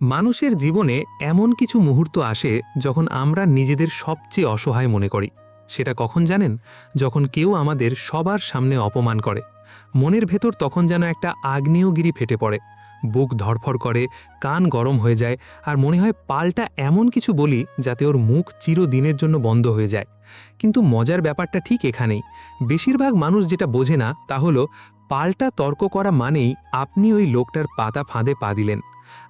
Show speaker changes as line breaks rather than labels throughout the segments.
মানুষের জীবনে এমন কিছু মুহূর্ত আসে যখন আমরা নিজেদের সবচেয়ে অসহায় মনে করি। সেটা কখন জানেন? যখন কেউ আমাদের সবার সামনে অপমান করে। মনের ভেতর তখন যেন একটা আগ্নেয়গিরি ফেটে পড়ে, বুক ধড়ফড় করে, কান গরম হয়ে যায়, আর মনে হয় পাল্টা এমন কিছু বলি যাতে ওর মুখ চিরদিনের জন্য বন্ধ হয়ে যায়। কিন্তু মজার ব্যাপারটা ঠিক এখানেই। বেশিরভাগ মানুষ যেটা বোঝে না তা হলো পাল্টা তর্ক করা মানেই আপনি ওই লোকটার পাতা ফাঁদে পা দিলেন।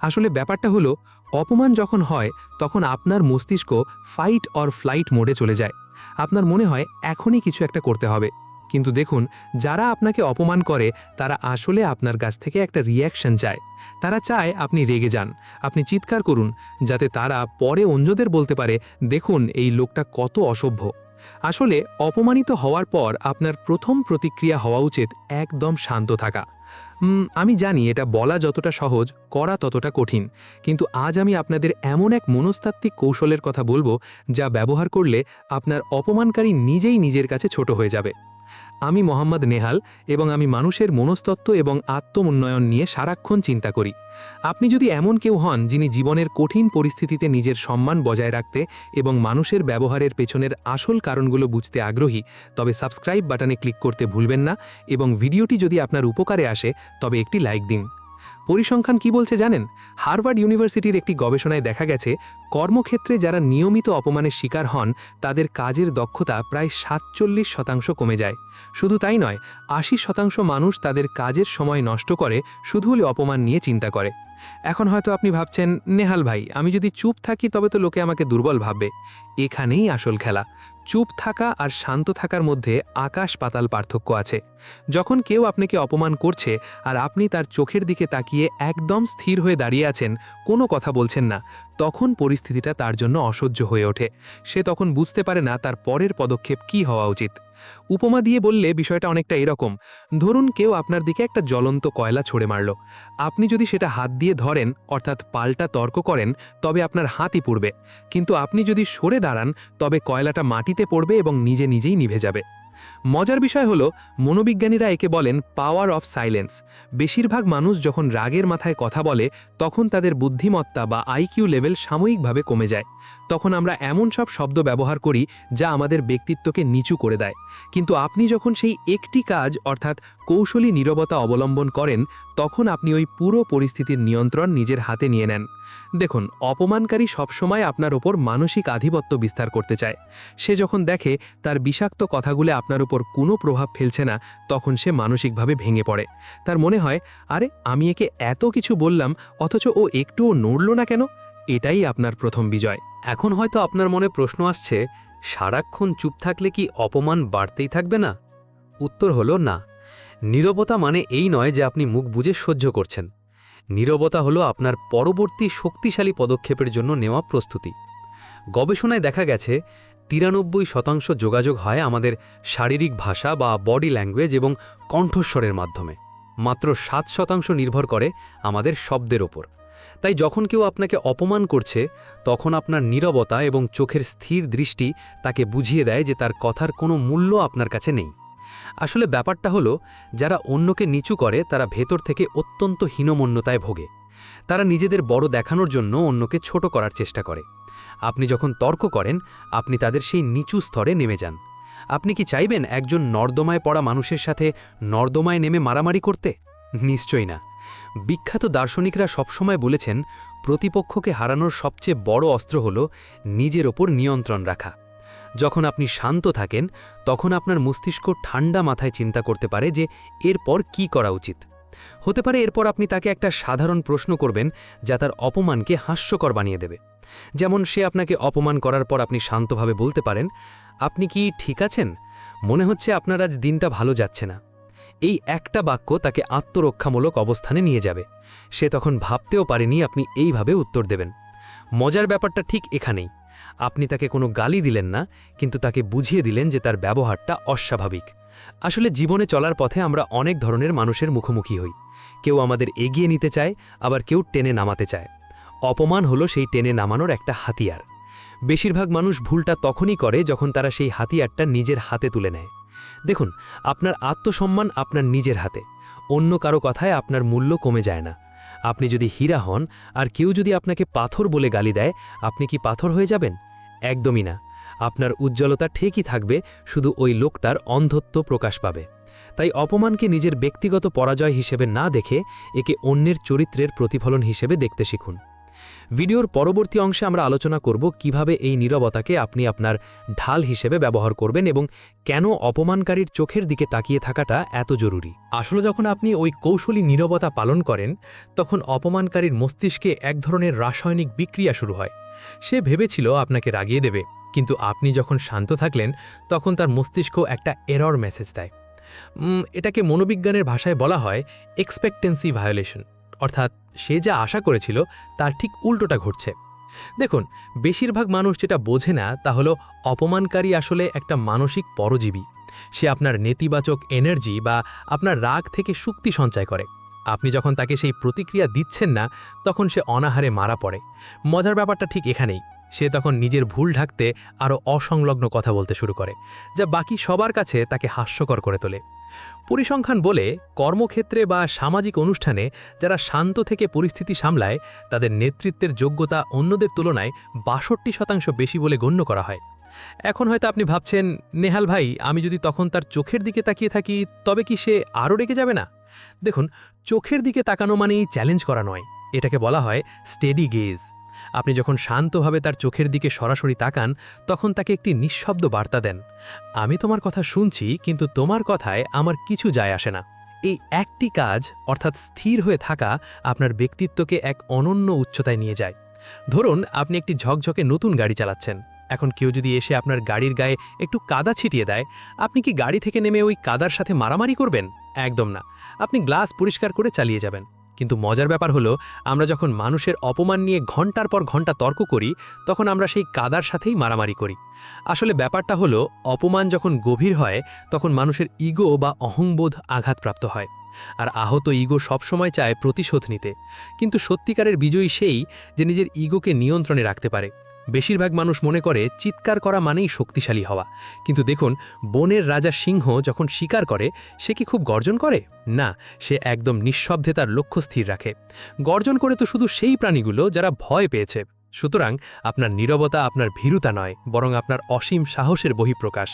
আসলে ব্যাপারটা হলো, অপমান যখন হয় তখন আপনার মস্তিষ্ক ফাইট অর ফ্লাইট মোডে চলে যায়। আপনার মনে হয় এখনই কিছু একটা করতে হবে। কিন্তু দেখুন, যারা আপনাকে অপমান করে তারা আসলে আপনার কাছ থেকে একটা রিঅ্যাকশন চায়। তারা চায় আপনি রেগে যান, আপনি চিৎকার করুন, যাতে তারা পরে অন্যদের বলতে পারে, দেখুন এই লোকটা কত অসভ্য। আসলে অপমানিত হওয়ার পর আপনার প্রথম প্রতিক্রিয়া হওয়া উচিত একদম শান্ত থাকা। আমি জানি এটা বলা যতটা সহজ, করা ততটা কঠিন। কিন্তু আজ আমি আপনাদের এমন এক মনস্তাত্ত্বিক কৌশলের কথা বলবো যা ব্যবহার করলে আপনার অপমানকারী নিজেই নিজের কাছে ছোট হয়ে যাবে। আমি মোহাম্মদ নেহাল, এবং আমি মানুষের মনস্তত্ত্ব এবং আত্মোন্নয়ন নিয়ে সারাক্ষণ চিন্তা করি। আপনি যদি এমন কেউ হন যিনি জীবনের কঠিন পরিস্থিতিতে নিজের সম্মান বজায় রাখতে এবং মানুষের ব্যবহারের পেছনের আসল কারণগুলো বুঝতে আগ্রহী, তবে সাবস্ক্রাইব বাটনে ক্লিক করতে ভুলবেন না, এবং ভিডিওটি যদি আপনার উপকারে আসে তবে একটি লাইক দিন। পরিসংখ্যান কি বলছে জানেন? হার্ভার্ড ইউনিভার্সিটির একটি গবেষণায় দেখা গেছে, কর্মক্ষেত্রে যারা নিয়মিত অপমানের শিকার হন তাদের কাজের দক্ষতা প্রায় 47% কমে যায়। শুধু তাই নয়, 80% মানুষ তাদের কাজের সময় নষ্ট করে শুধু হলে অপমান নিয়ে চিন্তা করে। এখন হয়তো আপনি ভাবছেন, নেহাল ভাই, আমি যদি চুপ থাকি তবে তো লোকে আমাকে দুর্বল ভাববে। এখানেই আসল খেলা। চুপ থাকা আর শান্ত থাকার মধ্যে আকাশ পাতাল পার্থক্য আছে। যখন কেউ আপনাকে অপমান করছে আর আপনি তার চোখের দিকে তাকিয়ে একদম স্থির হয়ে দাঁড়িয়ে আছেন, কোনো কথা বলছেন না, তখন পরিস্থিতিটা তার জন্য অসহ্য হয়ে ওঠে। সে তখন বুঝতে পারে না তার পরের পদক্ষেপ কী হওয়া উচিত। উপমা দিয়ে বললে বিষয়টা অনেকটা এরকম। ধরুন কেউ আপনার দিকে একটা জ্বলন্ত কয়লা ছুঁড়ে মারল। আপনি যদি সেটা হাত দিয়ে ধরেন, অর্থাৎ পাল্টা তর্ক করেন, তবে আপনার হাতই পুড়বে। কিন্তু আপনি যদি সরে দাঁড়ান, তবে কয়লাটা মাটিতে পড়বে এবং নিজে নিজেই নিভে যাবে। মজার বিষয় হলো, মনোবিজ্ঞানীরা একে বলেন পাওয়ার অফ সাইলেন্স। বেশিরভাগ মানুষ যখন রাগের মাথায় কথা বলে তখন তাদের বুদ্ধিমত্তা বা আইকিউ লেভেল সাময়িকভাবে কমে যায়। তখন আমরা এমন সব শব্দ ব্যবহার করি যা আমাদের ব্যক্তিত্বকে নিচু করে দেয়। কিন্তু আপনি যখন সেই একটি কাজ, অর্থাৎ কৌশলী নীরবতা অবলম্বন করেন, তখন আপনি ওই পুরো পরিস্থিতির নিয়ন্ত্রণ নিজের হাতে নিয়ে নেন। দেখুন, অপমানকারী সবসময় আপনার ওপর মানসিক আধিপত্য বিস্তার করতে চায়। সে যখন দেখে তার বিষাক্ত কথাগুলো আপনার উপর কোনো প্রভাব ফেলছে না, তখন সে মানসিকভাবে ভেঙে পড়ে। তার মনে হয়, আরে আমি একে এত কিছু বললাম অথচ ও একটুও নড়ল না কেন? এটাই আপনার প্রথম বিজয়।
এখন হয়তো আপনার মনে প্রশ্ন আসছে, সারাক্ষণ চুপ থাকলে কি অপমান বাড়তেই থাকবে না? উত্তর হলো না। নীরবতা মানে এই নয় যে আপনি মুখ বুজে সহ্য করছেন। নীরবতা হলো আপনার পরবর্তী শক্তিশালী পদক্ষেপের জন্য নেওয়া প্রস্তুতি। গবেষণায় দেখা গেছে 93% যোগাযোগ হয় আমাদের শারীরিক ভাষা বা বডি ল্যাঙ্গুয়েজ এবং কণ্ঠস্বরের মাধ্যমে। মাত্র 7% নির্ভর করে আমাদের শব্দের ওপর। তাই যখন কেউ আপনাকে অপমান করছে, তখন আপনার নীরবতা এবং চোখের স্থির দৃষ্টি তাকে বুঝিয়ে দেয় যে তার কথার কোনো মূল্য আপনার কাছে নেই। আসলে ব্যাপারটা হলো, যারা অন্যকে নিচু করে তারা ভেতর থেকে অত্যন্ত হীনমন্যতায় ভোগে। তারা নিজেদের বড় দেখানোর জন্য অন্যকে ছোট করার চেষ্টা করে। আপনি যখন তর্ক করেন, আপনি তাদের সেই নিচু স্তরে নেমে যান। আপনি কি চাইবেন একজন নর্দমায় পড়া মানুষের সাথে নর্দমায় নেমে মারামারি করতে? নিশ্চয়ই না। বিখ্যাত দার্শনিকরা সবসময় বলেছেন, প্রতিপক্ষকে হারানোর সবচেয়ে বড় অস্ত্র হল নিজের ওপর নিয়ন্ত্রণ রাখা। যখন আপনি শান্ত থাকেন, তখন আপনার মস্তিষ্ক ঠান্ডা মাথায় চিন্তা করতে পারে যে এরপর কি করা উচিত। হতে পারে এরপর আপনি তাকে একটা সাধারণ প্রশ্ন করবেন যা তার অপমানকে হাস্যকর বানিয়ে দেবে। যেমন সে আপনাকে অপমান করার পর আপনি শান্তভাবে বলতে পারেন, আপনি কি ঠিক আছেন? মনে হচ্ছে আপনার আজ দিনটা ভালো যাচ্ছে না। এই একটা বাক্য তাকে আত্মরক্ষামূলক অবস্থানে নিয়ে যাবে। সে তখন ভাবতেও পারেনি আপনি এইভাবে উত্তর দেবেন। মজার ব্যাপারটা ঠিক এখানেই। আপনি তাকে কোনো গালি দিলেন না, কিন্তু তাকে বুঝিয়ে দিলেন যে তার ব্যবহারটা অস্বাভাবিক। আসলে জীবনে চলার পথে আমরা অনেক ধরনের মানুষের মুখোমুখি হই। কেউ আমাদের এগিয়ে নিতে চায়, আবার কেউ টেনে নামাতে চায়। অপমান হলো সেই টেনে নামানোর একটা হাতিয়ার। বেশিরভাগ মানুষ ভুলটা তখনই করে যখন তারা সেই হাতিয়ারটা নিজের হাতে তুলে নেয়। দেখুন, আপনার আত্মসম্মান আপনার নিজের হাতে। অন্য কারো কথায় আপনার মূল্য কমে যায় না। আপনি যদি হীরা হন আর কেউ যদি আপনাকে পাথর বলে গালি দেয়, আপনি কি পাথর হয়ে যাবেন? একদমই না। আপনার উজ্জ্বলতা ঠিকই থাকবে, শুধু ওই লোকটার অন্ধত্ব প্রকাশ পাবে। তাই অপমানকে নিজের ব্যক্তিগত পরাজয় হিসেবে না দেখে একে অন্যের চরিত্রের প্রতিফলন হিসেবে দেখতে শিখুন। ভিডিওর পরবর্তী অংশে আমরা আলোচনা করব কিভাবে এই নীরবতাকে আপনি আপনার ঢাল হিসেবে ব্যবহার করবেন এবং কেন অপমানকারীর চোখের দিকে তাকিয়ে থাকাটা এত জরুরি।
আসলে যখন আপনি ওই কৌশলী নীরবতা পালন করেন, তখন অপমানকারীর মস্তিষ্কে এক ধরনের রাসায়নিক বিক্রিয়া শুরু হয়। সে ভেবেছিল আপনাকে রাগিয়ে দেবে, কিন্তু আপনি যখন শান্ত থাকলেন তখন তার মস্তিষ্ক একটা এরর মেসেজ দেয়। এটাকে মনোবিজ্ঞানের ভাষায় বলা হয় এক্সপেক্টেন্সি ভায়োলেশন, অর্থাৎ সে যা আশা করেছিল তার ঠিক উল্টোটা ঘটছে। দেখুন, বেশিরভাগ মানুষ যেটা বোঝে না তা হলো অপমানকারী আসলে একটা মানসিক পরজীবী। সে আপনার নেতিবাচক এনার্জি বা আপনার রাগ থেকে শক্তি সঞ্চয় করে। আপনি যখন তাকে সেই প্রতিক্রিয়া দিচ্ছেন না, তখন সে অনাহারে মারা পড়ে। মজার ব্যাপারটা ঠিক এখানেই। সে তখন নিজের ভুল ঢাকতে আরও অসংলগ্ন কথা বলতে শুরু করে, যা বাকি সবার কাছে তাকে হাস্যকর করে তোলে। পরিসংখ্যান বলে, কর্মক্ষেত্রে বা সামাজিক অনুষ্ঠানে যারা শান্ত থেকে পরিস্থিতি সামলায়, তাদের নেতৃত্বের যোগ্যতা অন্যদের তুলনায় ৬২% বেশি বলে গণ্য করা হয়। এখন হয়তো আপনি ভাবছেন, নেহাল ভাই, আমি যদি তখন তার চোখের দিকে তাকিয়ে থাকি, তবে কি সে আরও রেগে যাবে না? দেখুন, চোখের দিকে তাকানো মানেই চ্যালেঞ্জ করা নয়, এটাকে বলা হয় স্টেডি গেজ। আপনি যখন শান্তভাবে তার চোখের দিকে সরাসরি তাকান, তখন তাকে একটি নিঃশব্দ বার্তা দেন, আমি তোমার কথা শুনছি, কিন্তু তোমার কথায় আমার কিছু যায় আসে না। এই একটি কাজ, অর্থাৎ স্থির হয়ে থাকা, আপনার ব্যক্তিত্বকে এক অনন্য উচ্চতায় নিয়ে যায়। ধরুন, আপনি একটি ঝকঝকে নতুন গাড়ি চালাচ্ছেন। এখন কেউ যদি এসে আপনার গাড়ির গায়ে একটু কাদা ছিটিয়ে দেয়, আপনি কি গাড়ি থেকে নেমে ওই কাদার সাথে মারামারি করবেন? একদম না। আপনি গ্লাস পরিষ্কার করে চালিয়ে যাবেন। কিন্তু মজার ব্যাপার হলো, আমরা যখন মানুষের অপমান নিয়ে ঘন্টার পর ঘন্টা তর্ক করি, তখন আমরা সেই কাদার সাথেই মারামারি করি। আসলে ব্যাপারটা হলো, অপমান যখন গভীর হয়, তখন মানুষের ইগো বা অহংবোধ আঘাতপ্রাপ্ত হয়। আর আহত ইগো সবসময় চায় প্রতিশোধ নিতে। কিন্তু সত্যিকারের বিজয়ী সেই যে নিজের ইগোকে নিয়ন্ত্রণে রাখতে পারে। বেশিরভাগ মানুষ মনে করে চিৎকার করা মানেই শক্তিশালী হওয়া। কিন্তু দেখুন, বনের রাজা সিংহ যখন শিকার করে, সে কি খুব গর্জন করে? না, সে একদম নিঃশব্দে তার লক্ষ্য স্থির রাখে। গর্জন করে তো শুধু সেই প্রাণীগুলো যারা ভয় পেয়েছে। সুতরাং আপনার নীরবতা আপনার ভীরুতা নয়, বরং আপনার অসীম সাহসের বহিঃপ্রকাশ।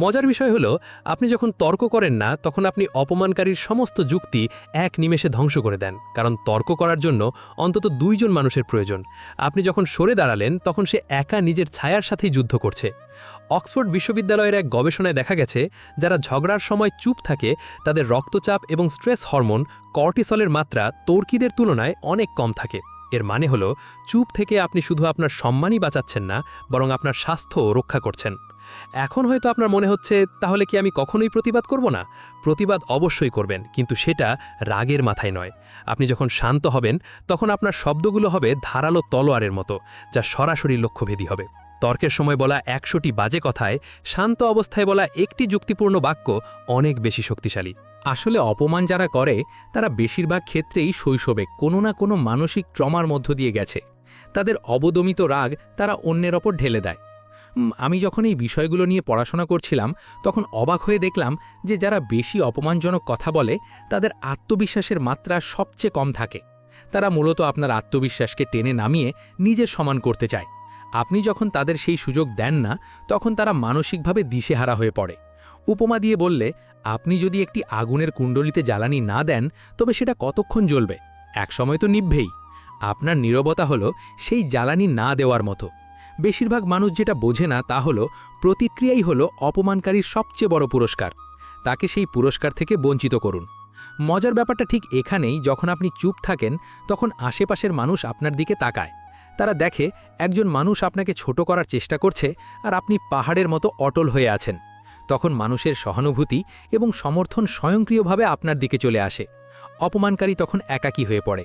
মজার বিষয় হলো, আপনি যখন তর্ক করেন না, তখন আপনি অপমানকারীর সমস্ত যুক্তি এক নিমেষে ধ্বংস করে দেন। কারণ তর্ক করার জন্য অন্তত 2 জন মানুষের প্রয়োজন। আপনি যখন সরে দাঁড়ালেন, তখন সে একা নিজের ছায়ার সাথেই যুদ্ধ করছে। অক্সফোর্ড বিশ্ববিদ্যালয়ের এক গবেষণায় দেখা গেছে, যারা ঝগড়ার সময় চুপ থাকে, তাদের রক্তচাপ এবং স্ট্রেস হরমোন কর্টিসলের মাত্রা তর্কিদের তুলনায় অনেক কম থাকে। এর মানে হলো, চুপ থেকে আপনি শুধু আপনার সম্মানই বাঁচাচ্ছেন না, বরং আপনার স্বাস্থ্যও রক্ষা করছেন। এখন হয়তো আপনার মনে হচ্ছে, তাহলে কি আমি কখনোই প্রতিবাদ করব না? প্রতিবাদ অবশ্যই করবেন, কিন্তু সেটা রাগের মাথায় নয়। আপনি যখন শান্ত হবেন, তখন আপনার শব্দগুলো হবে ধারালো তলোয়ারের মতো, যা সরাসরি লক্ষ্যভেদী হবে। তর্কের সময় বলা 100টি বাজে কথায় শান্ত অবস্থায় বলা একটি যুক্তিপূর্ণ বাক্য অনেক বেশি শক্তিশালী।
আসলে অপমান যারা করে, তারা বেশিরভাগ ক্ষেত্রেই শৈশবে কোনো না কোনো মানসিক ট্রমার মধ্য দিয়ে গেছে। তাদের অবদমিত রাগ তারা অন্যের ওপর ঢেলে দেয়। আমি যখন এই বিষয়গুলো নিয়ে পড়াশোনা করছিলাম, তখন অবাক হয়ে দেখলাম যে যারা বেশি অপমানজনক কথা বলে, তাদের আত্মবিশ্বাসের মাত্রা সবচেয়ে কম থাকে। তারা মূলত আপনার আত্মবিশ্বাসকে টেনে নামিয়ে নিজের সমান করতে চায়। আপনি যখন তাদের সেই সুযোগ দেন না, তখন তারা মানসিকভাবে দিশেহারা হয়ে পড়ে। উপমা দিয়ে বললে, আপনি যদি একটি আগুনের কুণ্ডলিতে জ্বালানি না দেন, তবে সেটা কতক্ষণ জ্বলবে? একসময় তো নিভবেই। আপনার নীরবতা হলো সেই জ্বালানি না দেওয়ার মতো। বেশিরভাগ মানুষ যেটা বোঝে না তা হলো, প্রতিক্রিয়াই হলো অপমানকারীর সবচেয়ে বড় পুরস্কার। তাকে সেই পুরস্কার থেকে বঞ্চিত করুন। মজার ব্যাপারটা ঠিক এখানেই, যখন আপনি চুপ থাকেন, তখন আশেপাশের মানুষ আপনার দিকে তাকায়। তারা দেখে একজন মানুষ আপনাকে ছোট করার চেষ্টা করছে, আর আপনি পাহাড়ের মতো অটল হয়ে আছেন। তখন মানুষের সহানুভূতি এবং সমর্থন স্বয়ংক্রিয়ভাবে আপনার দিকে চলে আসে। অপমানকারী তখন একাকী হয়ে পড়ে।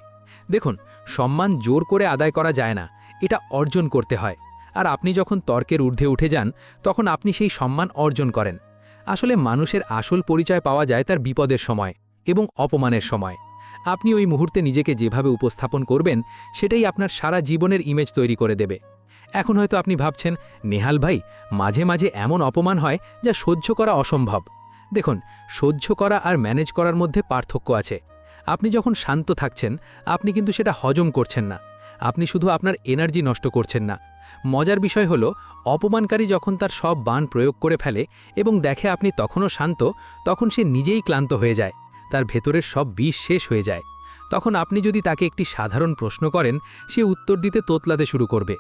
দেখুন, সম্মান জোর করে আদায় করা যায় না, এটা অর্জন করতে হয়। আর আপনি যখন তর্কের ঊর্ধ্বে উঠে যান, তখন আপনি সেই সম্মান অর্জন করেন। আসলে মানুষের আসল পরিচয় পাওয়া যায় তার বিপদের সময় এবং অপমানের সময়। আপনি ওই মুহূর্তে নিজেকে যেভাবে উপস্থাপন করবেন, সেটাই আপনার সারা জীবনের ইমেজ তৈরি করে দেবে। এখন হয়তো আপনি ভাবছেন, নেহাল ভাই, মাঝে মাঝে এমন অপমান হয় যা সহ্য করা অসম্ভব। দেখুন, সহ্য করা আর ম্যানেজ করার মধ্যে পার্থক্য আছে। আপনি যখন শান্ত থাকছেন আপনি কিন্তু সেটা হজম করছেন না, আপনি শুধু আপনার এনার্জি নষ্ট করছেন না। মজার বিষয় হলো, অপমানকারী যখন তার সব বাণ প্রয়োগ করে ফেলে এবং দেখে আপনি তখনও শান্ত, তখন সে নিজেই ক্লান্ত হয়ে যায়, তার ভেতরের সব বিষ শেষ হয়ে যায়। তখন আপনি যদি তাকে একটি সাধারণ প্রশ্ন করেন, সে উত্তর দিতে তোতলাতে শুরু করবে।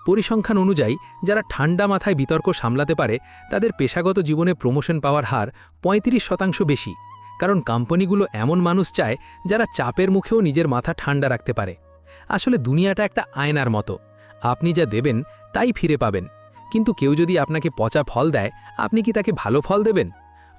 পরিসংখ্যান অনুযায়ী যারা ঠান্ডা মাথায় বিতর্ক সামলাতে পারে তাদের পেশাগত জীবনে প্রমোশন পাওয়ার হার ৩৫% বেশি, কারণ কোম্পানিগুলো এমন মানুষ চায় যারা চাপের মুখেও নিজের মাথা ঠান্ডা রাখতে পারে। আসলে দুনিয়াটা একটা আয়নার মতো, আপনি যা দেবেন তাই ফিরে পাবেন। কিন্তু কেউ যদি আপনাকে পচা ফল দেয়, আপনি কি তাকে ভালো ফল দেবেন?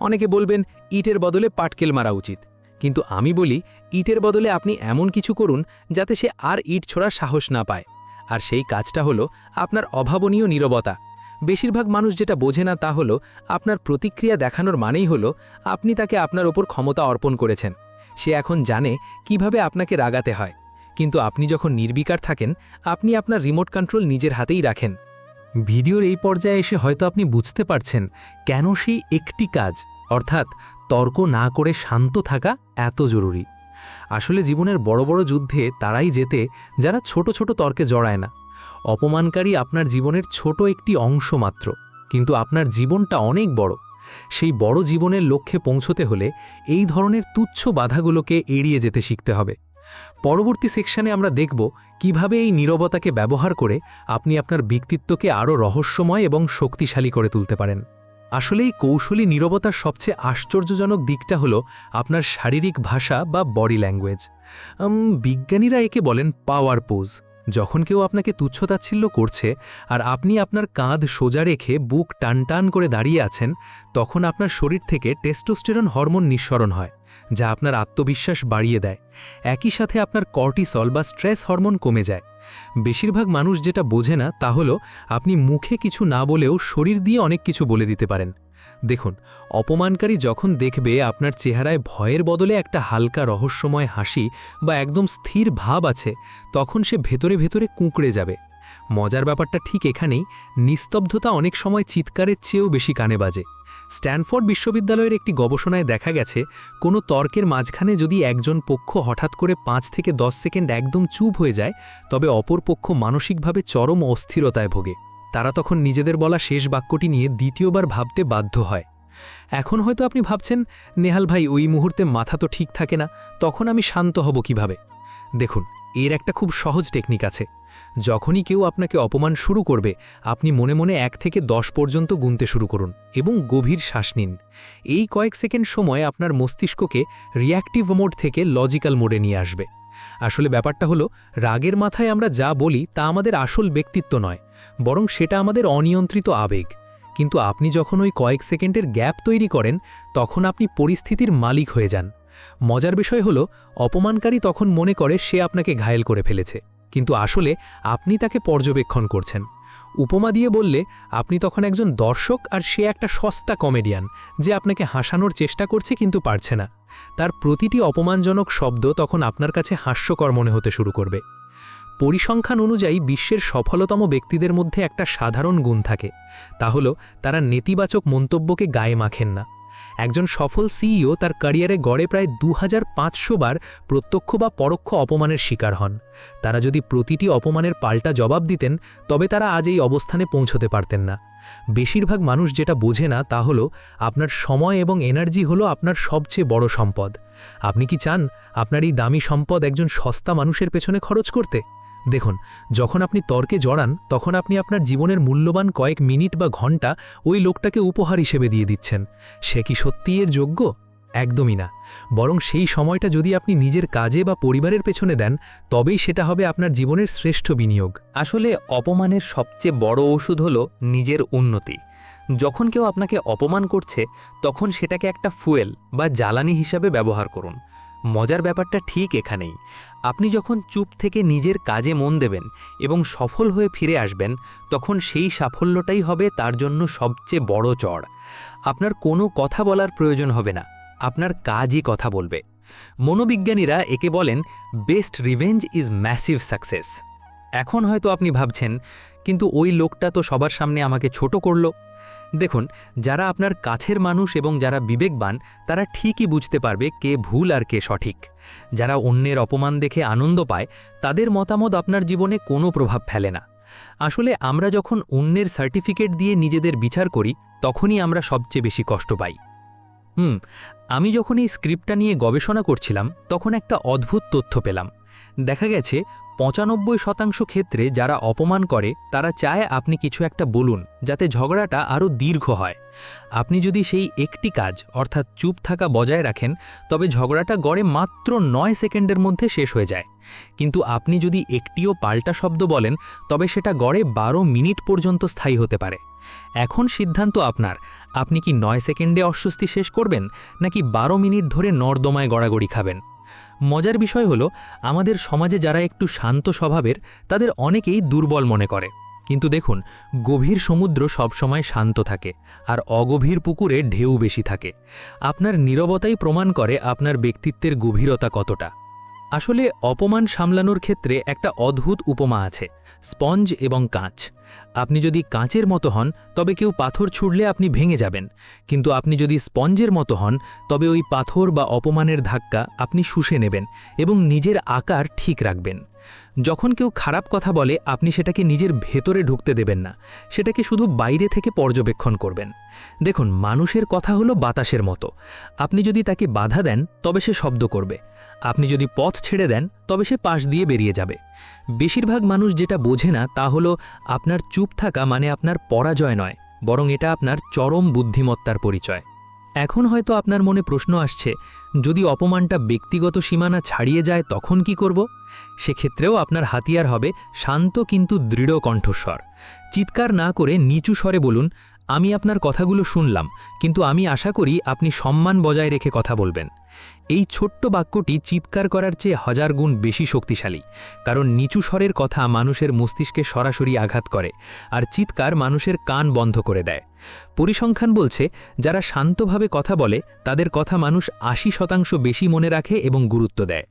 অনেকে বলবেন ইটের বদলে পাটকেল মারা উচিত, কিন্তু আমি বলি ইটের বদলে আপনি এমন কিছু করুন যাতে সে আর ইট ছোড়ার সাহস না পায়। আর সেই কাজটা হলো আপনার অভাবনীয় নীরবতা। বেশিরভাগ মানুষ যেটা বোঝে না তা হলো, আপনার প্রতিক্রিয়া দেখানোর মানেই হলো আপনি তাকে আপনার ওপর ক্ষমতা অর্পণ করেছেন। সে এখন জানে কিভাবে আপনাকে রাগাতে হয়। কিন্তু আপনি যখন নির্বিকার থাকেন, আপনি আপনার রিমোট কন্ট্রোল নিজের হাতেই রাখেন।
ভিডিওর এই পর্যায়ে এসে হয়তো আপনি বুঝতে পারছেন কেন সেই একটি কাজ, অর্থাৎ তর্ক না করে শান্ত থাকা এত জরুরি। আসলে জীবনের বড় বড় যুদ্ধে তারাই জেতে যারা ছোট ছোট তর্কে জড়ায় না। অপমানকারী আপনার জীবনের ছোট একটি অংশ মাত্র, কিন্তু আপনার জীবনটা অনেক বড়। সেই বড় জীবনের লক্ষ্যে পৌঁছতে হলে এই ধরনের তুচ্ছ বাধাগুলোকে এড়িয়ে যেতে শিখতে হবে। পরবর্তী সেকশনে আমরা দেখব কিভাবে এই নীরবতাকে ব্যবহার করে আপনি আপনার ব্যক্তিত্বকে আরও রহস্যময় এবং শক্তিশালী করে তুলতে পারেন। আসলে এই কৌশলী নীরবতার সবচেয়ে আশ্চর্যজনক দিকটা হলো আপনার শারীরিক ভাষা বা বডি ল্যাঙ্গুয়েজ। বিজ্ঞানীরা একে বলেন পাওয়ার পোজ। যখন কেউ আপনাকে তুচ্ছতাচ্ছিল্য করছে আর আপনি আপনার কাঁধ সোজা রেখে বুক টানটান করে দাঁড়িয়ে আছেন, তখন আপনার শরীর থেকে টেস্টোস্টেরন হরমোন নিঃসরণ হয়, যা আপনার আত্মবিশ্বাস বাড়িয়ে দেয়। একই সাথে আপনার কর্টিসল বা স্ট্রেস হরমোন কমে যায়। বেশিরভাগ মানুষ যেটা বোঝে না তা হলো আপনি মুখে কিছু না বলেও শরীর দিয়ে অনেক কিছু বলে দিতে পারেন। দেখুন, অপমানকারী যখন দেখবে আপনার চেহারায় ভয়ের বদলে একটা হালকা রহস্যময় হাসি বা একদম স্থির ভাব আছে, তখন সে ভেতরে ভেতরে কুঁকড়ে যাবে। মজার ব্যাপারটা ঠিক এখানেই, নিস্তব্ধতা অনেক সময় চিৎকারের চেয়েও বেশি কানে বাজে। স্ট্যানফোর্ড বিশ্ববিদ্যালয়ের একটি গবেষণায় দেখা গেছে, কোনো তর্কের মাঝখানে যদি একজন পক্ষ হঠাৎ করে 5 থেকে 10 সেকেন্ড একদম চুপ হয়ে যায়, তবে অপর পক্ষ মানসিকভাবে চরম অস্থিরতায় ভোগে। তারা তখন নিজেদের বলা শেষ বাক্যটি নিয়ে দ্বিতীয়বার ভাবতে বাধ্য হয়। এখন হয়তো আপনি ভাবছেন, নেহাল ভাই, ওই মুহূর্তে মাথা তো ঠিক থাকে না, তখন আমি শান্ত হব কিভাবে? দেখুন, এর একটা খুব সহজ টেকনিক আছে। যখনই কেউ আপনাকে অপমান শুরু করবে, আপনি মনে মনে 1 থেকে 10 পর্যন্ত গুনতে শুরু করুন এবং গভীর শ্বাস নিন। এই কয়েক সেকেন্ড সময় আপনার মস্তিষ্ককে রিঅ্যাক্টিভ মোড থেকে লজিক্যাল মোডে নিয়ে আসবে। আসলে ব্যাপারটা হলো, রাগের মাথায় আমরা যা বলি তা আমাদের আসল ব্যক্তিত্ব নয়, বরং সেটা আমাদের অনিয়ন্ত্রিত আবেগ। কিন্তু আপনি যখন ওই কয়েক সেকেন্ডের গ্যাপ তৈরি করেন, তখন আপনি পরিস্থিতির মালিক হয়ে যান। মজার বিষয় হলো, অপমানকারী তখন মনে করে সে আপনাকে ঘায়েল করে ফেলেছে, কিন্তু আসলে আপনি তাকে পর্যবেক্ষণ করছেন। উপমা দিয়ে বললে, আপনি তখন একজন দর্শক আর সে একটা সস্তা কমেডিয়ান যে আপনাকে হাসানোর চেষ্টা করছে কিন্তু পারছে না। তার প্রতিটি অপমানজনক শব্দ তখন আপনার কাছে হাস্যকর মনে হতে শুরু করবে। পরিসংখ্যান অনুযায়ী বিশ্বের সফলতম ব্যক্তিদের মধ্যে একটা সাধারণ গুণ থাকে, তা হলো তারা নেতিবাচক মন্তব্যকে গায়ে মাখেন না। একজন সফল সিইও তার ক্যারিয়ারে গড়ে প্রায় 2500 বার প্রত্যক্ষ বা পরোক্ষ অপমানের শিকার হন। তারা যদি প্রতিটি অপমানের পাল্টা জবাব দিতেন, তবে তারা আজ এই অবস্থানে পৌঁছতে পারতেন না। বেশিরভাগ মানুষ যেটা বোঝে না তা হলো, আপনার সময় এবং এনার্জি হলো আপনার সবচেয়ে বড় সম্পদ। আপনি কি চান আপনার এই দামি সম্পদ একজন সস্তা মানুষের পেছনে খরচ করতে? দেখুন, যখন আপনি তর্কে জড়ান, তখন আপনি আপনার জীবনের মূল্যবান কয়েক মিনিট বা ঘন্টা ওই লোকটাকে উপহার হিসেবে দিয়ে দিচ্ছেন। সে কি সত্যিই এর যোগ্য? একদমই না। বরং সেই সময়টা যদি আপনি নিজের কাজে বা পরিবারের পেছনে দেন, তবেই সেটা হবে আপনার জীবনের শ্রেষ্ঠ বিনিয়োগ।
আসলে অপমানের সবচেয়ে বড় ওষুধ হলো নিজের উন্নতি। যখন কেউ আপনাকে অপমান করছে, তখন সেটাকে একটা ফুয়েল বা জ্বালানি হিসাবে ব্যবহার করুন। মজার ব্যাপারটা ঠিক এখানেই। আপনি যখন চুপ থেকে নিজের কাজে মন দেবেন এবং সফল হয়ে ফিরে আসবেন, তখন সেই সাফল্যটাই হবে তার জন্য সবচেয়ে বড় চড়। আপনার কোনো কথা বলার প্রয়োজন হবে না, আপনার কাজই কথা বলবে। মনোবিজ্ঞানীরা একে বলেন best revenge is massive success. এখন হয়তো আপনি ভাবছেন, কিন্তু ওই লোকটা তো সবার সামনে আমাকে ছোট করল। দেখুন, যারা আপনার কাছের মানুষ এবং যারা বিবেকবান তারা ঠিকই বুঝতে পারবে কে ভুল আর কে সঠিক। যারা অন্যের অপমান দেখে আনন্দ পায় তাদের মতামত আপনার জীবনে কোনো প্রভাব ফেলে না। আসলে আমরা যখন অন্যের সার্টিফিকেট দিয়ে নিজেদের বিচার করি তখনই আমরা সবচেয়ে বেশি কষ্ট পাই। আমি যখন এই স্ক্রিপ্টটা নিয়ে গবেষণা করছিলাম তখন একটা অদ্ভুত তথ্য পেলাম। দেখা গেছে ৯৫% ক্ষেত্রে যারা অপমান করে তারা চায় আপনি কিছু একটা বলুন যাতে ঝগড়াটা আরও দীর্ঘ হয়। আপনি যদি সেই একটি কাজ অর্থাৎ চুপ থাকা বজায় রাখেন তবে ঝগড়াটা গড়ে মাত্র ৯ সেকেন্ডের মধ্যে শেষ হয়ে যায়। কিন্তু আপনি যদি একটিও পাল্টা শব্দ বলেন তবে সেটা গড়ে ১২ মিনিট পর্যন্ত স্থায়ী হতে পারে। এখন সিদ্ধান্ত আপনার, আপনি কি ৯ সেকেন্ডে অস্বস্তি শেষ করবেন নাকি ১২ মিনিট ধরে নর্দমায় গড়াগড়ি খাবেন। মজার বিষয় হলো আমাদের সমাজে যারা একটু শান্ত স্বভাবের তাদের অনেকেই দুর্বল মনে করে। কিন্তু দেখুন, গভীর সমুদ্র সবসময় শান্ত থাকে আর অগভীর পুকুরে ঢেউ বেশি থাকে। আপনার নীরবতাই প্রমাণ করে আপনার ব্যক্তিত্বের গভীরতা কতটা। আসলে অপমান সামলানোর ক্ষেত্রে একটা অদ্ভুত উপমা আছে, স্পঞ্জ এবং কাঁচ। আপনি যদি কাঁচের মতো হন তবে কেউ পাথর ছুঁড়লে আপনি ভেঙে যাবেন, কিন্তু আপনি যদি স্পঞ্জের মতো হন তবে ওই পাথর বা অপমানের ধাক্কা আপনি শুষে নেবেন এবং নিজের আকার ঠিক রাখবেন। যখন কেউ খারাপ কথা বলে আপনি সেটাকে নিজের ভেতরে ঢুকতে দেবেন না, সেটাকে শুধু বাইরে থেকে পর্যবেক্ষণ করবেন। দেখুন, মানুষের কথা হলো বাতাসের মতো, আপনি যদি তাকে বাধা দেন তবে সে শব্দ করবে, আপনি যদি পথ ছেড়ে দেন তবে সে পাশ দিয়ে বেরিয়ে যাবে। বেশিরভাগ মানুষ যেটা বোঝে না তা হলো আপনার চুপ থাকা মানে আপনার পরাজয় নয়, বরং এটা আপনার চরম বুদ্ধিমত্তার পরিচয়। এখন হয়তো আপনার মনে প্রশ্ন আসছে, যদি অপমানটা ব্যক্তিগত সীমানা ছাড়িয়ে যায় তখন কি করব? সেক্ষেত্রেও আপনার হাতিয়ার হবে শান্ত কিন্তু দৃঢ় কণ্ঠস্বর। চিৎকার না করে নিচু স্বরে বলুন, আমি আপনার কথাগুলো শুনলাম, কিন্তু আমি আশা করি আপনি সম্মান বজায় রেখে কথা বলবেন। এই ছোট্ট বাক্যটি চিৎকার করার চেয়ে ১০০০ গুণ বেশি শক্তিশালী, কারণ নিচু স্বরের কথা মানুষের মস্তিষ্কে সরাসরি আঘাত করে আর চিৎকার মানুষের কান বন্ধ করে দেয়। পরিসংখ্যান বলছে যারা শান্তভাবে কথা বলে তাদের কথা মানুষ ৮০% বেশি মনে রাখে এবং গুরুত্ব দেয়।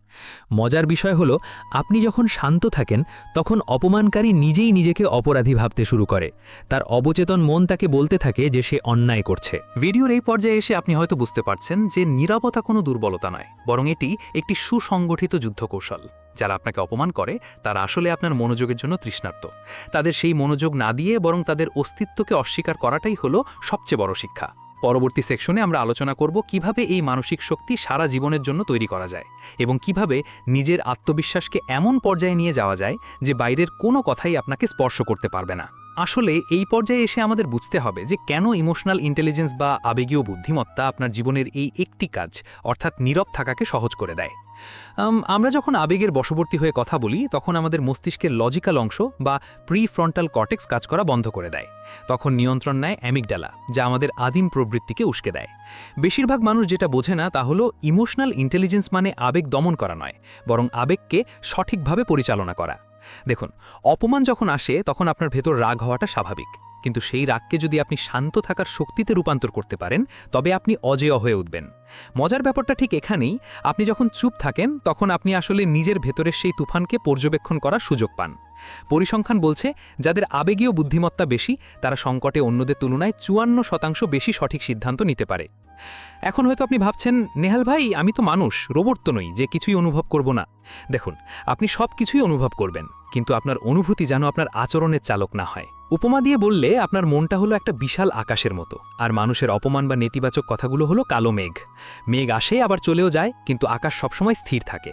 মজার বিষয় হলো, আপনি যখন শান্ত থাকেন তখন অপমানকারী নিজেই নিজেকে অপরাধী ভাবতে শুরু করে। তার অবচেতন মন তাকে বলতে থাকে যে সে অন্যায় করছে।
ভিডিওর এই পর্যায়ে এসে আপনি হয়তো বুঝতে পারছেন যে নীরবতা কোনো দুর্বলতা নয়, বরং এটি একটি সুসংগঠিত যুদ্ধকৌশল। যারা আপনাকে অপমান করে তারা আসলে আপনার মনোযোগের জন্য তৃষ্ণার্ত। তাদের সেই মনোযোগ না দিয়ে বরং তাদের অস্তিত্বকে অস্বীকার করাটাই হলো সবচেয়ে বড় শিক্ষা। পরবর্তী সেকশনে আমরা আলোচনা করব কিভাবে এই মানসিক শক্তি সারা জীবনের জন্য তৈরি করা যায় এবং কিভাবে নিজের আত্মবিশ্বাসকে এমন পর্যায়ে নিয়ে যাওয়া যায় যে বাইরের কোনো কথাই আপনাকে স্পর্শ করতে পারবে না। আসলে এই পর্যায়ে এসে আমাদের বুঝতে হবে যে কেন ইমোশনাল ইন্টেলিজেন্স বা আবেগীয় বুদ্ধিমত্তা আপনার জীবনের এই একটি কাজ অর্থাৎ নীরব থাকাকে সহজ করে দেয়। আমরা যখন আবেগের বশবর্তী হয়ে কথা বলি তখন আমাদের মস্তিষ্কের লজিক্যাল অংশ বা প্রিফ্রন্টাল কর্টেক্স কাজ করা বন্ধ করে দেয়। তখন নিয়ন্ত্রণ নেয় অ্যামিগডালা, যা আমাদের আদিম প্রবৃত্তিকে উস্কে দেয়। বেশিরভাগ মানুষ যেটা বোঝে না তা হলো ইমোশনাল ইন্টেলিজেন্স মানে আবেগ দমন করা নয়, বরং আবেগকে সঠিকভাবে পরিচালনা করা। দেখুন, অপমান যখন আসে তখন আপনার ভেতর রাগ হওয়াটা স্বাভাবিক, কিন্তু সেই রাগকে যদি আপনি শান্ত থাকার শক্তিতে রূপান্তর করতে পারেন তবে আপনি অজেয় হয়ে উঠবেন। মজার ব্যাপারটা ঠিক এখানেই, আপনি যখন চুপ থাকেন তখন আপনি আসলে নিজের ভেতরের সেই তুফানকে পর্যবেক্ষণ করার সুযোগ পান। পরিসংখ্যান বলছে যাদের আবেগীয় বুদ্ধিমত্তা বেশি তারা সংকটে অন্যদের তুলনায় ৫৪% বেশি সঠিক সিদ্ধান্ত নিতে পারে। এখন হয়তো আপনি ভাবছেন, নেহাল ভাই, আমি তো মানুষ, রোবট তো নই যে কিছুই অনুভব করব না। দেখুন, আপনি সব কিছুই অনুভব করবেন, কিন্তু আপনার অনুভূতি যেন আপনার আচরণের চালক না হয়। উপমা দিয়ে বললে আপনার মনটা হলো একটা বিশাল আকাশের মতো, আর মানুষের অপমান বা নেতিবাচক কথাগুলো হলো কালো মেঘ। মেঘ আসে আবার চলেও যায়, কিন্তু আকাশ সবসময় স্থির থাকে।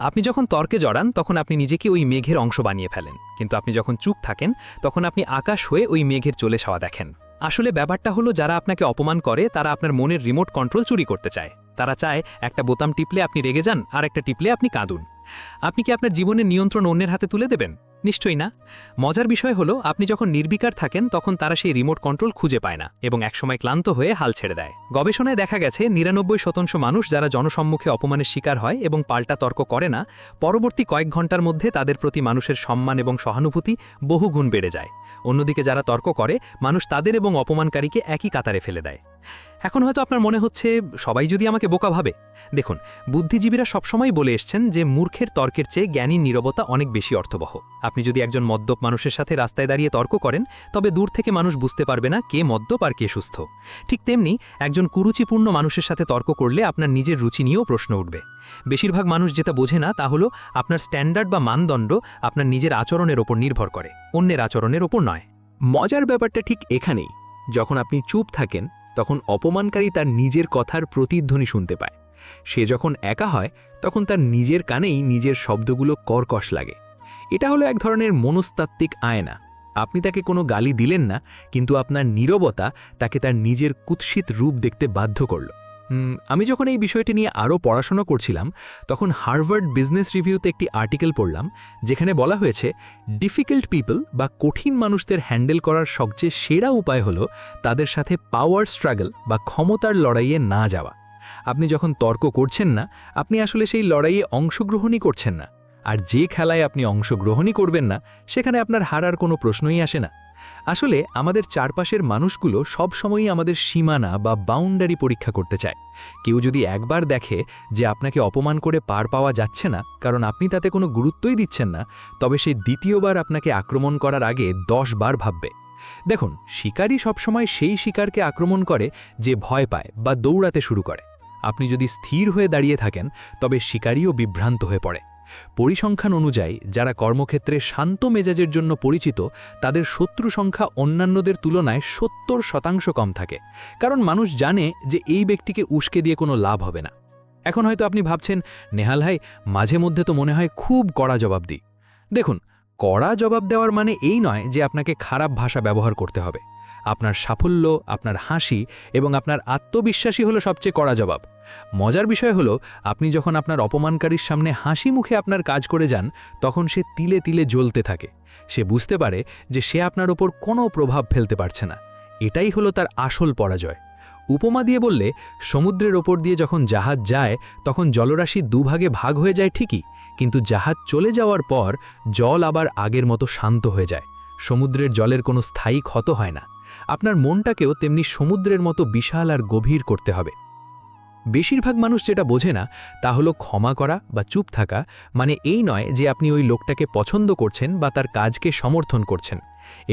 আপনি যখন তর্কে জড়ান তখন আপনি নিজেকে ওই মেঘের অংশ বানিয়ে ফেলেন, কিন্তু আপনি যখন চুপ থাকেন তখন আপনি আকাশ হয়ে ওই মেঘের চলে যাওয়া দেখেন। আসলে ব্যাপারটা হলো যারা আপনাকে অপমান করে তারা আপনার মনের রিমোট কন্ট্রোল চুরি করতে চায়। তারা চায় একটা বোতাম টিপলে আপনি রেগে যান আর একটা টিপলে আপনি কাঁদুন। আপনি কি আপনার জীবনের নিয়ন্ত্রণ অন্যের হাতে তুলে দেবেন? নিশ্চয়ই না। মজার বিষয় হলো আপনি যখন নির্বিকার থাকেন তখন তারা সেই রিমোট কন্ট্রোল খুঁজে পায় না এবং একসময় ক্লান্ত হয়ে হাল ছেড়ে দেয়। গবেষণায় দেখা গেছে ৯৯% মানুষ যারা জনসম্মুখে অপমানের শিকার হয় এবং পাল্টা তর্ক করে না, পরবর্তী কয়েক ঘন্টার মধ্যে তাদের প্রতি মানুষের সম্মান এবং সহানুভূতি বহুগুণ বেড়ে যায়। অন্যদিকে যারা তর্ক করে মানুষ তাদের এবং অপমানকারীকে একই কাতারে ফেলে দেয়। এখন হয়তো আপনার মনে হচ্ছে, সবাই যদি আমাকে বোকা ভাবে। দেখুন, বুদ্ধিজীবীরা সবসময় বলে এসছেন যে মূর্খ মূর্খের তর্কের চেয়ে জ্ঞানীর নীরবতা অনেক বেশি অর্থবহ। আপনি যদি একজন মদ্যপ মানুষের সাথে রাস্তায় দাঁড়িয়ে তর্ক করেন, তবে দূর থেকে মানুষ বুঝতে পারবে না কে মদ্যপ আর কে সুস্থ। ঠিক তেমনি একজন কুরুচিপূর্ণ মানুষের সাথে তর্ক করলে আপনার নিজের রুচি নিয়েও প্রশ্ন উঠবে। বেশিরভাগ মানুষ যেটা বোঝে না তা হলো আপনার স্ট্যান্ডার্ড বা মানদণ্ড আপনার নিজের আচরণের ওপর নির্ভর করে, অন্যের আচরণের ওপর নয়।
মজার ব্যাপারটা ঠিক এখানেই। যখন আপনি চুপ থাকেন তখন অপমানকারী তার নিজের কথার প্রতিধ্বনি শুনতে পায়। সে যখন একা হয় তখন তার নিজের কানেই নিজের শব্দগুলো কর্কশ লাগে। এটা হলো এক ধরনের মনস্তাত্ত্বিক আয়না। আপনি তাকে কোনো গালি দিলেন না, কিন্তু আপনার নীরবতা তাকে তার নিজের কুৎসিত রূপ দেখতে বাধ্য করল। আমি যখন এই বিষয়টি নিয়ে আরও পড়াশোনা করছিলাম, তখন হার্ভার্ড বিজনেস রিভিউতে একটি আর্টিকেল পড়লাম, যেখানে বলা হয়েছে ডিফিকাল্ট পিপল বা কঠিন মানুষদের হ্যান্ডেল করার সবচেয়ে সেরা উপায় হলো তাদের সাথে পাওয়ার স্ট্রাগল বা ক্ষমতার লড়াইয়ে না যাওয়া। আপনি যখন তর্ক করছেন না, আপনি আসলে সেই লড়াইয়ে অংশগ্রহণই করছেন না। আর যে খেলায় আপনি অংশগ্রহণই করবেন না, সেখানে আপনার হারার কোনো প্রশ্নই আসে না। আসলে আমাদের চারপাশের মানুষগুলো সবসময়ই আমাদের সীমানা বা বাউন্ডারি পরীক্ষা করতে চায়। কেউ যদি একবার দেখে যে আপনাকে অপমান করে পার পাওয়া যাচ্ছে না, কারণ আপনি তাতে কোনো গুরুত্বই দিচ্ছেন না, তবে সে দ্বিতীয়বার আপনাকে আক্রমণ করার আগে 10 বার ভাববে। দেখুন, শিকারী সবসময় সেই শিকারকে আক্রমণ করে যে ভয় পায় বা দৌড়াতে শুরু করে। আপনি যদি স্থির হয়ে দাঁড়িয়ে থাকেন, তবে শিকারীও বিভ্রান্ত হয়ে পড়ে। পরিসংখ্যান অনুযায়ী যারা কর্মক্ষেত্রে শান্ত মেজাজের জন্য পরিচিত, তাদের শত্রু সংখ্যা অন্যান্যদের তুলনায় 70% কম থাকে, কারণ মানুষ জানে যে এই ব্যক্তিকে উস্কে দিয়ে কোনো লাভ হবে না। এখন হয়তো আপনি ভাবছেন, নেহাল ভাই, মাঝে মধ্যে তো মনে হয় খুব কড়া জবাব দিই। দেখুন, কড়া জবাব দেওয়ার মানে এই নয় যে আপনাকে খারাপ ভাষা ব্যবহার করতে হবে। আপনার সাফল্য, আপনার হাসি এবং আপনার আত্মবিশ্বাসী হলো সবচেয়ে কড়া জবাব। মজার বিষয় হলো, আপনি যখন আপনার অপমানকারীর সামনে হাসি মুখে আপনার কাজ করে যান, তখন সে তিলে তিলে জ্বলতে থাকে। সে বুঝতে পারে যে সে আপনার ওপর কোনো প্রভাব ফেলতে পারছে না। এটাই হলো তার আসল পরাজয়। উপমা দিয়ে বললে, সমুদ্রের ওপর দিয়ে যখন জাহাজ যায়, তখন জলরাশি দুভাগে ভাগ হয়ে যায় ঠিকই, কিন্তু জাহাজ চলে যাওয়ার পর জল আবার আগের মতো শান্ত হয়ে যায়। সমুদ্রের জলের কোনো স্থায়ী ক্ষত হয় না। আপনার মনটাকেও তেমনি সমুদ্রের মতো বিশাল আর গভীর করতে হবে। বেশিরভাগ মানুষ যেটা বোঝে না তা হলো ক্ষমা করা বা চুপ থাকা মানে এই নয় যে আপনি ওই লোকটাকে পছন্দ করছেন বা তার কাজকে সমর্থন করছেন।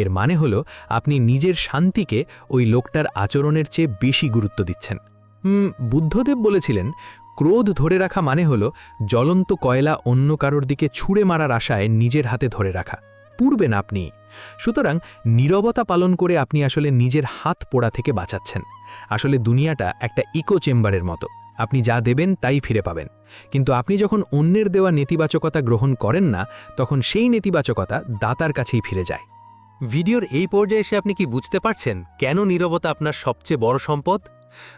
এর মানে হলো আপনি নিজের শান্তিকে ওই লোকটার আচরণের চেয়ে বেশি গুরুত্ব দিচ্ছেন। বুদ্ধদেব বলেছিলেন, ক্রোধ ধরে রাখা মানে হলো জ্বলন্ত কয়লা অন্য কারোর দিকে ছুঁড়ে মারার আশায় নিজের হাতে ধরে রাখা। পুড়বেন আপনি। সুতরাং নীরবতা পালন করে আপনি আসলে নিজের হাত পোড়া থেকে বাঁচাচ্ছেন। আসলে দুনিয়াটা একটা ইকো চেম্বারের মতো, আপনি যা দেবেন তাই ফিরে পাবেন। কিন্তু আপনি যখন অন্যের দেওয়া নেতিবাচকতা গ্রহণ করেন না, তখন সেই নেতিবাচকতা দাতার কাছেই ফিরে যায়।
ভিডিওর এই পর্যায়ে এসে আপনি কি বুঝতে পারছেন কেন নীরবতা আপনার সবচেয়ে বড় সম্পদ?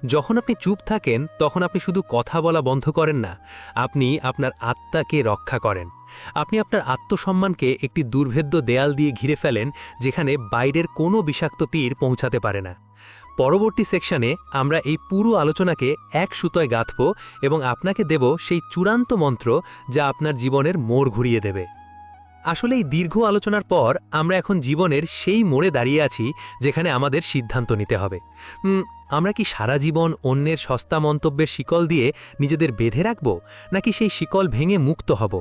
যখন আপনি চুপ থাকেন, তখন আপনি শুধু কথা বলা বন্ধ করেন না, আপনি আপনার আত্মাকে রক্ষা করেন। আপনি আপনার আত্মসম্মানকে একটি দুর্ভেদ্য দেয়াল দিয়ে ঘিরে ফেলেন, যেখানে বাইরের কোনো বিষাক্ত তীর পৌঁছাতে পারে না। পরবর্তী সেকশনে আমরা এই পুরো আলোচনাকে এক সুতোয় গাঁথব এবং আপনাকে দেব সেই চূড়ান্ত মন্ত্র যা আপনার জীবনের মোড় ঘুরিয়ে দেবে। আসলে এই দীর্ঘ আলোচনার পর আমরা এখন জীবনের সেই মোড়ে দাঁড়িয়ে আছি যেখানে আমাদের সিদ্ধান্ত নিতে হবে। আমরা কি সারা জীবন অন্যের সস্তা মন্তব্যের শিকল দিয়ে নিজেদের বেঁধে রাখব, নাকি সেই শিকল ভেঙে মুক্ত হব?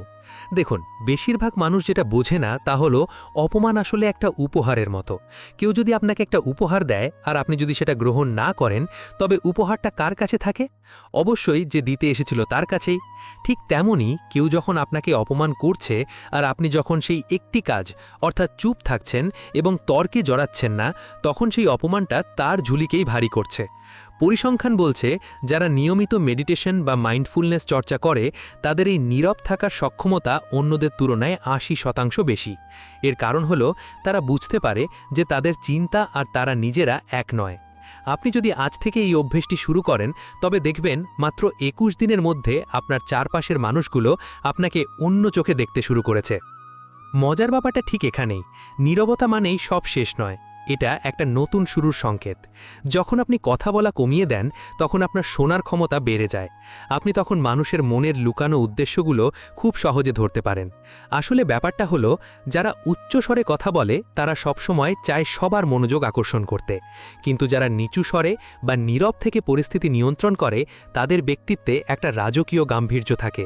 দেখুন, বেশিরভাগ মানুষ যেটা বোঝে না তা হলো অপমান আসলে একটা উপহারের মতো। কেউ যদি আপনাকে একটা উপহার দেয় আর আপনি যদি সেটা গ্রহণ না করেন, তবে উপহারটা কার কাছে থাকে? অবশ্যই যে দিতে এসেছিল তার কাছেই। ঠিক তেমনই কেউ যখন আপনাকে অপমান করছে আর আপনি যখন সেই একটি কাজ অর্থাৎ চুপ থাকছেন এবং তর্কে জড়াচ্ছেন না, তখন সেই অপমানটা তার ঝুলিকেই ভারী করছে। পরিসংখ্যান বলছে, যারা নিয়মিত মেডিটেশন বা মাইন্ডফুলনেস চর্চা করে, তাদের এই নীরব থাকার সক্ষমতা অন্যদের তুলনায় 80% বেশি। এর কারণ হলো তারা বুঝতে পারে যে তাদের চিন্তা আর তারা নিজেরা এক নয়। আপনি যদি আজ থেকে এই অভ্যেসটি শুরু করেন, তবে দেখবেন মাত্র 21 দিনের মধ্যে আপনার চারপাশের মানুষগুলো আপনাকে অন্য চোখে দেখতে শুরু করেছে। মজার ব্যাপারটা ঠিক এখানেই, নীরবতা মানেই সব শেষ নয়।
এটা একটা নতুন শুরুর সংকেত। যখন আপনি কথা বলা কমিয়ে দেন, তখন আপনার শোনার ক্ষমতা বেড়ে যায়। আপনি তখন মানুষের মনের লুকানো উদ্দেশ্যগুলো খুব সহজে ধরতে পারেন। আসলে ব্যাপারটা হলো, যারা উচ্চস্বরে কথা বলে তারা সবসময় চায় সবার মনোযোগ আকর্ষণ করতে, কিন্তু যারা নিচু স্বরে বা নীরব থেকে পরিস্থিতি নিয়ন্ত্রণ করে তাদের ব্যক্তিত্বে একটা রাজকীয় গাম্ভীর্য থাকে।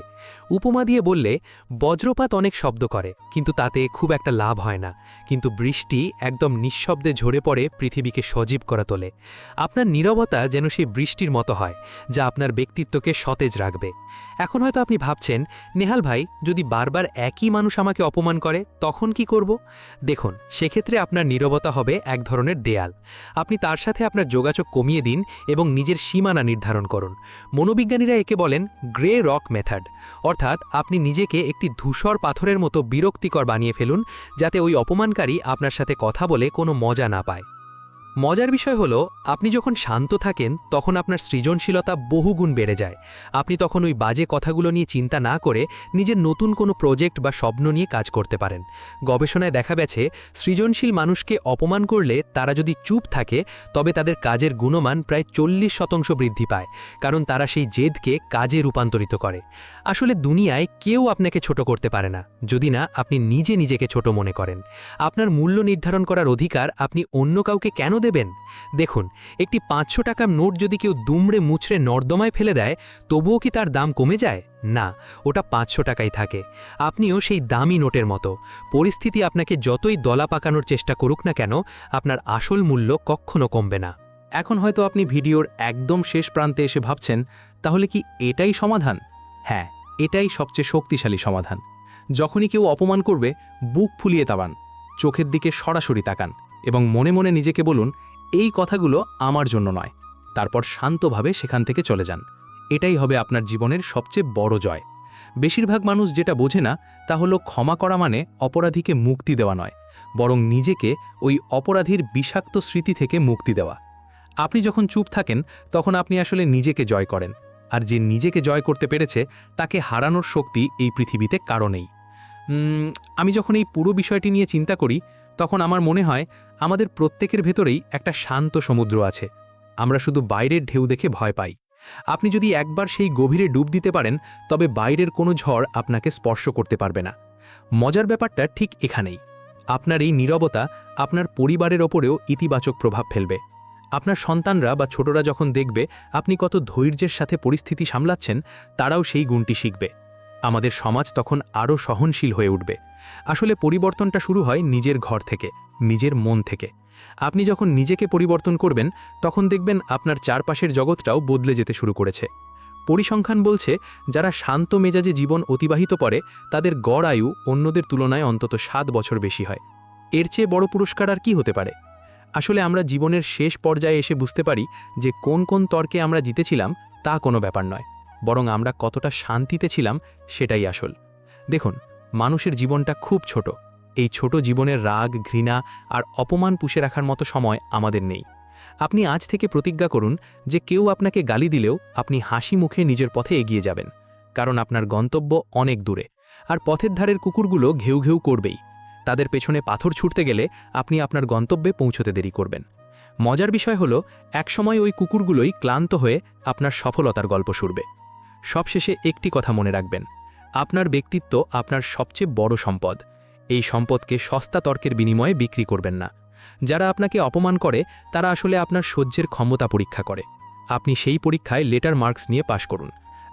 উপমা দিয়ে বললে, বজ্রপাত অনেক শব্দ করে কিন্তু তাতে খুব একটা লাভ হয় না, কিন্তু বৃষ্টি একদম নিঃশব্দে ঝরে পড়ে পৃথিবীকে সজীব করা তোলে। আপনার নীরবতা যেন সেই বৃষ্টির মতো হয়, যা আপনার ব্যক্তিত্বকে সতেজ রাখবে। এখন হয়তো আপনি ভাবছেন, নেহাল ভাই, যদি বারবার একই মানুষ আমাকে অপমান করে তখন কি করব? দেখুন, সেক্ষেত্রে আপনার নীরবতা হবে এক ধরনের দেয়াল। আপনি তার সাথে আপনার যোগাযোগ কমিয়ে দিন এবং নিজের সীমানা নির্ধারণ করুন। মনোবিজ্ঞানীরা একে বলেন গ্রে রক মেথড, অর্থাৎ আপনি নিজেকে একটি ধূসর পাথরের মতো বিরক্তিকর বানিয়ে ফেলুন, যাতে ওই অপমানকারী আপনার সাথে কথা বলে কোনো মজা না পায়। মজার বিষয় হলো, আপনি যখন শান্ত থাকেন তখন আপনার সৃজনশীলতা বহুগুণ বেড়ে যায়। আপনি তখন ওই বাজে কথাগুলো নিয়ে চিন্তা না করে নিজের নতুন কোনো প্রজেক্ট বা স্বপ্ন নিয়ে কাজ করতে পারেন। গবেষণায় দেখা গেছে, সৃজনশীল মানুষকে অপমান করলে তারা যদি চুপ থাকে তবে তাদের কাজের গুণমান প্রায় 40% বৃদ্ধি পায়, কারণ তারা সেই জেদকে কাজে রূপান্তরিত করে। আসলে দুনিয়ায় কেউ আপনাকে ছোট করতে পারে না, যদি না আপনি নিজে নিজেকে ছোট মনে করেন। আপনার মূল্য নির্ধারণ করার অধিকার আপনি অন্য কাউকে কেন দেবেন? দেখুন, একটি 500 টাকার নোট যদি কেউ দুমড়ে মুচড়ে নর্দমায় ফেলে দেয়, তবুও কি তার দাম কমে যায়? না, ওটা 500 টাকাই থাকে। আপনিও সেই দামি নোটের মতো। পরিস্থিতি আপনাকে যতই দলা পাকানোর চেষ্টা করুক না কেন, আপনার আসল মূল্য কখনো কমবে না।
এখন হয়তো আপনি ভিডিওর একদম শেষ প্রান্তে এসে ভাবছেন, তাহলে কি এটাই সমাধান? হ্যাঁ, এটাই সবচেয়ে শক্তিশালী সমাধান। যখনই কেউ অপমান করবে, বুক ফুলিয়ে তাবান, চোখের দিকে সরাসরি তাকান এবং মনে মনে নিজেকে বলুন, এই কথাগুলো আমার জন্য নয়। তারপর শান্তভাবে সেখান থেকে চলে যান। এটাই হবে আপনার জীবনের সবচেয়ে বড় জয়। বেশিরভাগ মানুষ যেটা বোঝে না তা হলো, ক্ষমা করা মানে অপরাধীকে মুক্তি দেওয়া নয়, বরং নিজেকে ওই অপরাধীর বিষাক্ত স্মৃতি থেকে মুক্তি দেওয়া। আপনি যখন চুপ থাকেন তখন আপনি আসলে নিজেকে জয় করেন, আর যে নিজেকে জয় করতে পেরেছে তাকে হারানোর শক্তি এই পৃথিবীতে কারো নেই। আমি যখন এই পুরো বিষয়টি নিয়ে চিন্তা করি, তখন আমার মনে হয় আমাদের প্রত্যেকের ভেতরেই একটা শান্ত সমুদ্র আছে। আমরা শুধু বাইরের ঢেউ দেখে ভয় পাই। আপনি যদি একবার সেই গভীরে ডুব দিতে পারেন, তবে বাইরের কোনো ঝড় আপনাকে স্পর্শ করতে পারবে না। মজার ব্যাপারটা ঠিক এখানেই। আপনার এই নীরবতা আপনার পরিবারের ওপরেও ইতিবাচক প্রভাব ফেলবে। আপনার সন্তানরা বা ছোটরা যখন দেখবে আপনি কত ধৈর্যের সাথে পরিস্থিতি সামলাচ্ছেন, তারাও সেই গুণটি শিখবে। আমাদের সমাজ তখন আরও সহনশীল হয়ে উঠবে। আসলে পরিবর্তনটা শুরু হয় নিজের ঘর থেকে, নিজের মন থেকে। আপনি যখন নিজেকে পরিবর্তন করবেন, তখন দেখবেন আপনার চারপাশের জগৎটাও বদলে যেতে শুরু করেছে। পরিসংখ্যান বলছে, যারা শান্ত মেজাজে জীবন অতিবাহিত করে তাদের গড় আয়ু অন্যদের তুলনায় অন্তত 7 বছর বেশি হয়। এর চেয়ে বড় পুরস্কার আর কি হতে পারে? আসলে আমরা জীবনের শেষ পর্যায়ে এসে বুঝতে পারি যে কোন কোন তর্কে আমরা জিতেছিলাম তা কোনো ব্যাপার নয়, বরং আমরা কতটা শান্তিতে ছিলাম সেটাই আসল। দেখুন, মানুষের জীবনটা খুব ছোট। এই ছোট জীবনের রাগ, ঘৃণা আর অপমান পুষে রাখার মতো সময় আমাদের নেই। আপনি আজ থেকে প্রতিজ্ঞা করুন যে কেউ আপনাকে গালি দিলেও আপনি হাসি মুখে নিজের পথে এগিয়ে যাবেন, কারণ আপনার গন্তব্য অনেক দূরে। আর পথের ধারের কুকুরগুলো ঘেউ ঘেউ করবেই। তাদের পেছনে পাথর ছুটতে গেলে আপনি আপনার গন্তব্যে পৌঁছতে দেরি করবেন। মজার বিষয় হলো, একসময় ওই কুকুরগুলোই ক্লান্ত হয়ে আপনার সফলতার গল্প শুনবে। সবশেষে একটি কথা মনে রাখবেন, আপনার ব্যক্তিত্ব আপনার সবচেয়ে বড় সম্পদ। এই সম্পদকে সস্তা তর্কের বিনিময়ে বিক্রি করবেন না। যারা আপনাকে অপমান করে তারা আসলে আপনার সহ্যের ক্ষমতা পরীক্ষা করে। আপনি সেই পরীক্ষায় লেটার মার্কস নিয়ে পাশ করুন।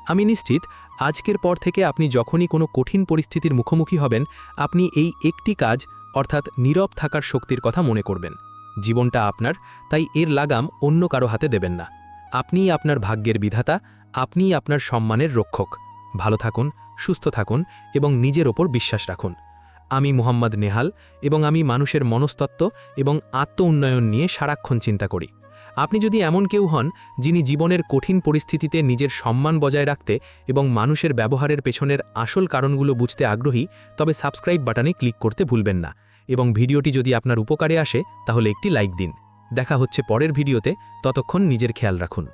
আমি নিশ্চিত আজকের পর থেকে আপনি যখনই কোনো কঠিন পরিস্থিতির মুখোমুখি হবেন, আপনি এই একটি কাজ, অর্থাৎ নীরব থাকার শক্তির কথা মনে করবেন। জীবনটা আপনার, তাই এর লাগাম অন্য কারো হাতে দেবেন না। আপনিই আপনার ভাগ্যের বিধাতা, আপনিই আপনার সম্মানের রক্ষক। ভালো থাকুন, সুস্থ থাকুন এবং নিজের ওপর বিশ্বাস রাখুন। আমি মোহাম্মদ নেহাল এবং আমি মানুষের মনস্তত্ত্ব এবং আত্ম উন্নয়ন নিয়ে সারাক্ষণ চিন্তা করি। আপনি যদি এমন কেউ হন যিনি জীবনের কঠিন পরিস্থিতিতে নিজের সম্মান বজায় রাখতে এবং মানুষের ব্যবহারের পেছনের আসল কারণগুলো বুঝতে আগ্রহী, তবে সাবস্ক্রাইব বাটনে ক্লিক করতে ভুলবেন না এবং ভিডিওটি যদি আপনার উপকারে আসে তাহলে একটি লাইক দিন। দেখা হচ্ছে পরের ভিডিওতে, ততক্ষণ নিজের খেয়াল রাখুন।